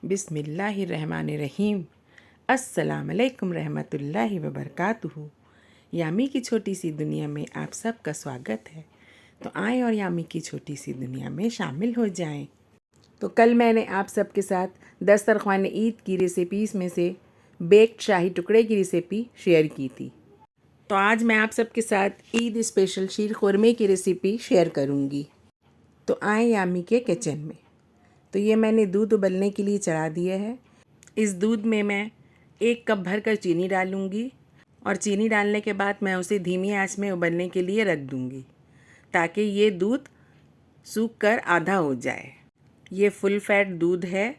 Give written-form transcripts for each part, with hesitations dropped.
बिस्मिल्लाहिर्रहमानिर्रहीम। अस्सलाम अलैकुम रहमतुल्लाहि व बरकातुहू। यामी की छोटी सी दुनिया में आप सबका स्वागत है। तो आएँ और यामी की छोटी सी दुनिया में शामिल हो जाएं। तो कल मैंने आप सबके साथ दस्तरख़्वान ईद की रेसिपीज़ में से बेक्ड शाही टुकड़े की रेसिपी शेयर की थी। तो आज मैं आप सबके साथ ईद स्पेशल शीर खुरमे की रेसिपी शेयर करूँगी। तो आएँ यामी के किचन में। तो ये मैंने दूध उबलने के लिए चढ़ा दिया है। इस दूध में मैं 1 कप भरकर चीनी डालूँगी और चीनी डालने के बाद मैं उसे धीमी आंच में उबलने के लिए रख दूँगी ताकि ये दूध सूख कर आधा हो जाए। ये फुल फैट दूध है।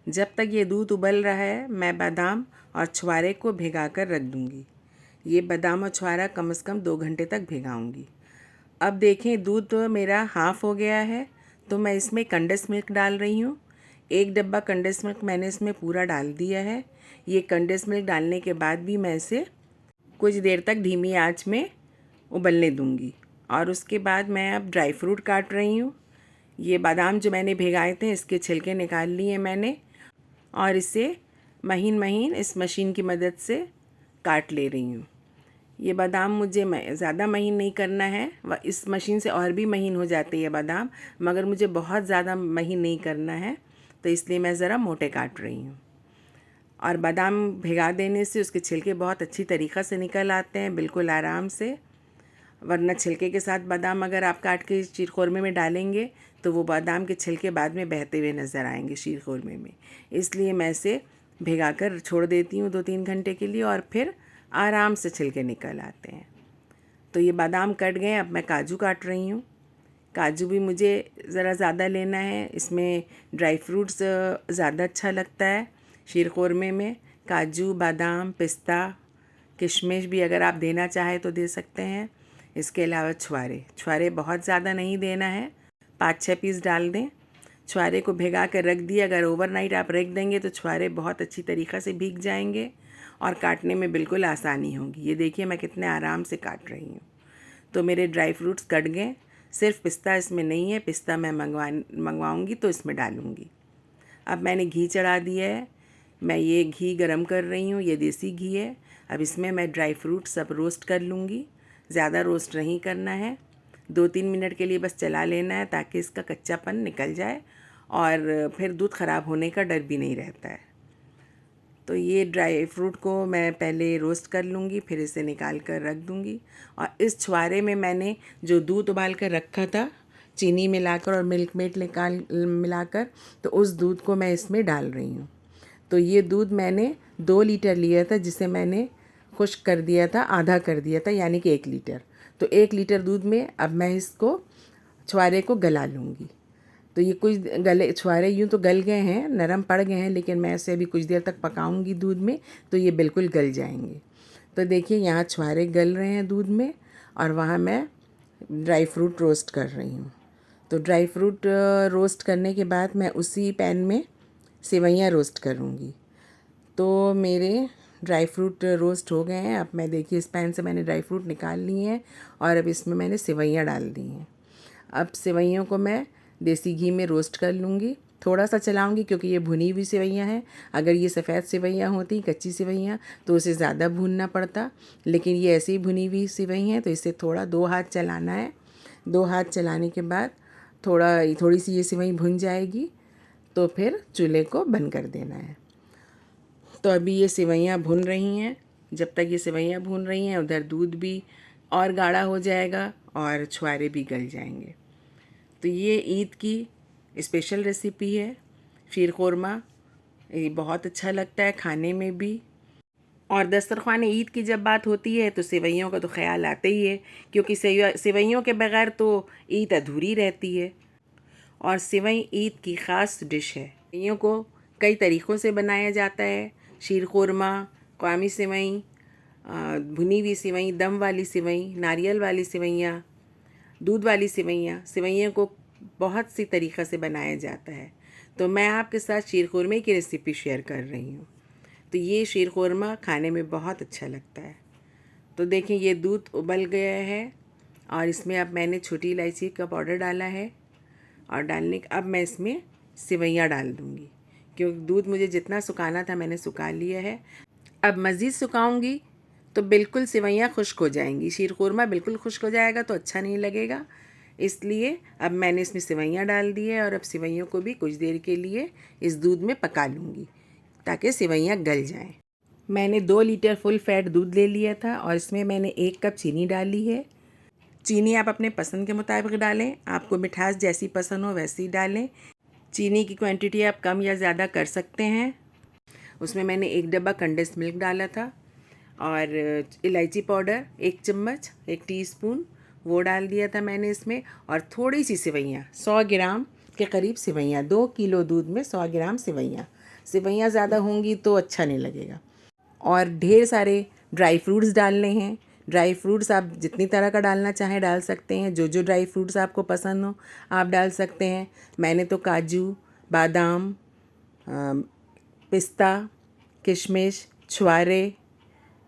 जब तक ये दूध उबल रहा है मैं बादाम और छुआरे को भिगाकर रख दूँगी। ये बादाम और छुआरा कम से कम 2 घंटे तक भिगाऊँगी। अब देखें दूध मेरा हाफ़ हो गया है तो मैं इसमें कंडेंस मिल्क डाल रही हूँ। 1 डब्बा कंडेंस मिल्क मैंने इसमें पूरा डाल दिया है। ये कंडेंस मिल्क डालने के बाद भी मैं इसे कुछ देर तक धीमी आंच में उबलने दूँगी। और उसके बाद मैं अब ड्राई फ्रूट काट रही हूँ। ये बादाम जो मैंने भिगाए थे इसके छिलके निकाल लिए मैंने और इसे महीन महीन इस मशीन की मदद से काट ले रही हूँ। ये बादाम मुझे ज़्यादा महीन नहीं करना है, इस मशीन से और भी महीन हो जाते हैं बादाम, मगर मुझे बहुत ज़्यादा महीन नहीं करना है तो इसलिए मैं ज़रा मोटे काट रही हूँ। और बादाम भिगा देने से उसके छिलके बहुत अच्छी तरीक़ा से निकल आते हैं, बिल्कुल आराम से। वरना छिलके के साथ बादाम अगर आप काट के शीर खुरमे में डालेंगे तो वो बादाम के छिलके बाद में बहते हुए नज़र आएंगे शीर खुरमे में। इसलिए मैं इसे भिगा कर छोड़ देती हूँ 2-3 घंटे के लिए और फिर आराम से छिलके निकल आते हैं। तो ये बादाम कट गए। अब मैं काजू काट रही हूँ। काजू भी मुझे ज़रा ज़्यादा लेना है। इसमें ड्राई फ्रूट्स ज़्यादा अच्छा लगता है शीर खुरमे में। काजू, बादाम, पिस्ता, किशमिश भी अगर आप देना चाहें तो दे सकते हैं। इसके अलावा छुआरे बहुत ज़्यादा नहीं देना है, 5-6 पीस डाल दें। छुआरे को भिगा कर रख दिए। अगर ओवरनाइट आप रख देंगे तो छुआरे बहुत अच्छी तरीक़ा से भीग जाएंगे और काटने में बिल्कुल आसानी होगी। ये देखिए मैं कितने आराम से काट रही हूँ। तो मेरे ड्राई फ्रूट्स कट गए। सिर्फ पिस्ता इसमें नहीं है, पिस्ता मैं मंगवाऊँगी तो इसमें डालूँगी। अब मैंने घी चढ़ा दिया है। मैं ये घी गरम कर रही हूँ, ये देसी घी है। अब इसमें मैं ड्राई फ्रूट सब रोस्ट कर लूँगी। ज़्यादा रोस्ट नहीं करना है, 2-3 मिनट के लिए बस चला लेना है ताकि इसका कच्चापन निकल जाए और फिर दूध ख़राब होने का डर भी नहीं रहता है। तो ये ड्राई फ्रूट को मैं पहले रोस्ट कर लूँगी, फिर इसे निकाल कर रख दूँगी। और इस छुआरे में मैंने जो दूध उबाल कर रखा था चीनी मिलाकर और मिल्क मेड मिलाकर, तो उस दूध को मैं इसमें डाल रही हूँ। तो ये दूध मैंने 2 लीटर लिया था जिसे मैंने खुश्क कर दिया था, आधा कर दिया था, यानी कि 1 लीटर। तो 1 लीटर दूध में अब मैं इसको छुआरे को गला लूँगी। तो ये कुछ छुआरे यूँ तो गल गए हैं, नरम पड़ गए हैं, लेकिन मैं इसे अभी कुछ देर तक पकाऊंगी दूध में तो ये बिल्कुल गल जाएंगे। तो देखिए यहाँ छुआरे गल रहे हैं दूध में और वहाँ मैं ड्राई फ्रूट रोस्ट कर रही हूँ। तो ड्राई फ्रूट रोस्ट करने के बाद मैं उसी पैन में सेवइयाँ रोस्ट करूँगी। तो मेरे ड्राई फ्रूट रोस्ट हो गए हैं। अब मैं देखिए इस पैन से मैंने ड्राई फ्रूट निकाल लिए हैं और अब इसमें मैंने सेवइयाँ डाल दी हैं। अब सेवइयों को मैं देसी घी में रोस्ट कर लूँगी। थोड़ा सा चलाऊँगी क्योंकि ये भुनी हुई सेवइयाँ हैं। अगर ये सफ़ेद सेवइयाँ होती, कच्ची सेवइयाँ, तो उसे ज़्यादा भूनना पड़ता, लेकिन ये ऐसे ही भुनी हुई सेवई हैं तो इसे थोड़ा 2 हाथ चलाना है। 2 हाथ चलाने के बाद थोड़ी सी ये सेवई भुन जाएगी तो फिर चूल्हे को बंद कर देना है। तो अभी ये सेवइयाँ भुन रही हैं। जब तक ये सेवइयाँ भून रही हैं उधर दूध भी और गाढ़ा हो जाएगा और छुआरे भी गल जाएंगे। तो ये ईद की स्पेशल रेसिपी है शीर खुरमा। ये बहुत अच्छा लगता है खाने में भी। और दस्तरख़्वान ईद की जब बात होती है तो सेवइयों का तो ख़्याल आता ही है, क्योंकि सेवइयों के बग़ैर तो ईद अधूरी रहती है। और सेवई ईद की ख़ास डिश है। सेवइयों को कई तरीक़ों से बनाया जाता है। शीर खुरमा, क़वामी सेवई, भुनी हुई सेवई, दम वाली सेवई, नारियल वाली सेवइयाँ, दूध वाली सेवइयाँ। सेवइयों को बहुत सी तरीक़ा से बनाया जाता है। तो मैं आपके साथ शीर खुरमे की रेसिपी शेयर कर रही हूँ। तो ये शीर खुरमा खाने में बहुत अच्छा लगता है। तो देखें ये दूध उबल गया है और इसमें अब मैंने छोटी इलायची का पाउडर डाला है और अब मैं इसमें सेवइयाँ डाल दूँगी, क्योंकि दूध मुझे जितना सुखाना था मैंने सुखा लिया है। अब मज़ीद सुखाऊंगी तो बिल्कुल सेवइयाँ खुश्क हो जाएंगी, शीर खुरमा बिल्कुल खुश्क हो जाएगा तो अच्छा नहीं लगेगा। इसलिए अब मैंने इसमें सेवइयाँ डाल दी है और अब सेवइयों को भी कुछ देर के लिए इस दूध में पका लूँगी ताकि सेवइयाँ गल जाएं। मैंने 2 लीटर फुल फैट दूध ले लिया था और इसमें मैंने 1 कप चीनी डाली है। चीनी आप अपने पसंद के मुताबिक डालें, आपको मिठास जैसी पसंद हो वैसी डालें। चीनी की क्वांटिटी आप कम या ज़्यादा कर सकते हैं। उसमें मैंने 1 डब्बा कंडेंस मिल्क डाला था और इलायची पाउडर 1 चम्मच, 1 टीस्पून वो डाल दिया था मैंने इसमें। और थोड़ी सी सेवइयाँ, 100 ग्राम के करीब सेवइयाँ, 2 किलो दूध में 100 ग्राम सेवइयाँ। सेवइयाँ ज़्यादा होंगी तो अच्छा नहीं लगेगा। और ढेर सारे ड्राई फ्रूट्स डालने हैं। ड्राई फ्रूट्स आप जितनी तरह का डालना चाहें डाल सकते हैं, जो जो ड्राई फ्रूट्स आपको पसंद हो आप डाल सकते हैं। मैंने तो काजू, बादाम, पिस्ता, किशमिश, छुआरे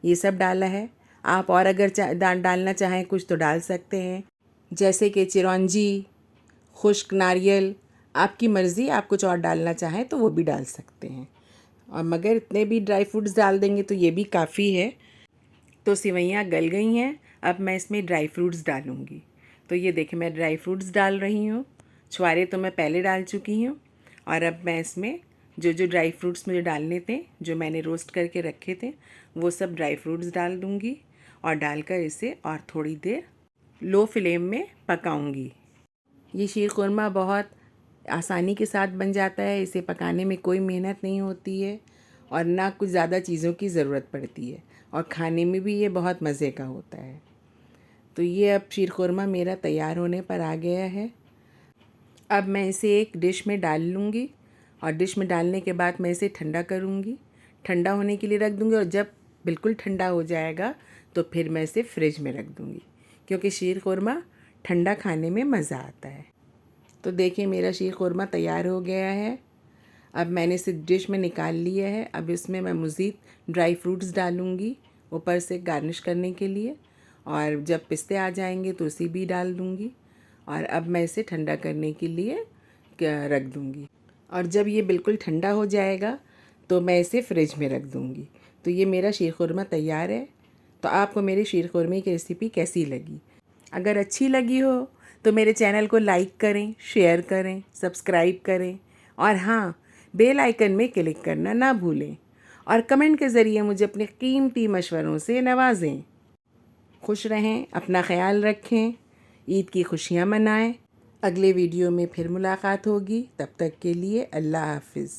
ये सब डाला है। आप और अगर डालना चाहें कुछ तो डाल सकते हैं, जैसे कि चिरौंजी, खुश्क नारियल, आपकी मर्ज़ी। आप कुछ और डालना चाहें तो वो भी डाल सकते हैं। और मगर इतने भी ड्राई फ्रूट्स डाल देंगे तो ये भी काफ़ी है। तो सेवइयाँ गल गई हैं, अब मैं इसमें ड्राई फ्रूट्स डालूँगी। तो ये देखिए मैं ड्राई फ्रूट्स डाल रही हूँ। छुआरे तो मैं पहले डाल चुकी हूँ और अब मैं इसमें जो जो ड्राई फ्रूट्स मुझे डालने थे, जो मैंने रोस्ट करके रखे थे, वो सब ड्राई फ्रूट्स डाल दूँगी और डालकर इसे और थोड़ी देर लो फ्लेम में पकाऊँगी। ये शीर खुरमा बहुत आसानी के साथ बन जाता है, इसे पकाने में कोई मेहनत नहीं होती है और ना कुछ ज़्यादा चीज़ों की ज़रूरत पड़ती है और खाने में भी ये बहुत मज़े का होता है। तो ये अब शीर खुरमा मेरा तैयार होने पर आ गया है। अब मैं इसे एक डिश में डाल लूँगी और डिश में डालने के बाद मैं इसे ठंडा करूँगी, ठंडा होने के लिए रख दूँगी। और जब बिल्कुल ठंडा हो जाएगा तो फिर मैं इसे फ्रिज में रख दूँगी, क्योंकि शीर खुरमा ठंडा खाने में मज़ा आता है। तो देखिए मेरा शीर खुरमा तैयार हो गया है। अब मैंने इसे डिश में निकाल लिया है। अब इसमें मैं मज़ीद ड्राई फ्रूट्स डालूँगी ऊपर से गार्निश करने के लिए, और जब पिस्ते आ जाएंगे तो उसे भी डाल दूँगी। और अब मैं इसे ठंडा करने के लिए रख दूँगी और जब ये बिल्कुल ठंडा हो जाएगा तो मैं इसे फ्रिज में रख दूँगी। तो ये मेरा शीर खुरमा तैयार है। तो आपको मेरी शीर खुरमे की रेसिपी कैसी लगी? अगर अच्छी लगी हो तो मेरे चैनल को लाइक करें, शेयर करें, सब्सक्राइब करें और हाँ, बेल आइकन में क्लिक करना ना भूलें और कमेंट के ज़रिए मुझे अपने कीमती मशवरों से नवाजें। खुश रहें, अपना ख्याल रखें, ईद की खुशियाँ मनाएं। अगले वीडियो में फिर मुलाकात होगी, तब तक के लिए अल्लाह हाफ़िज़।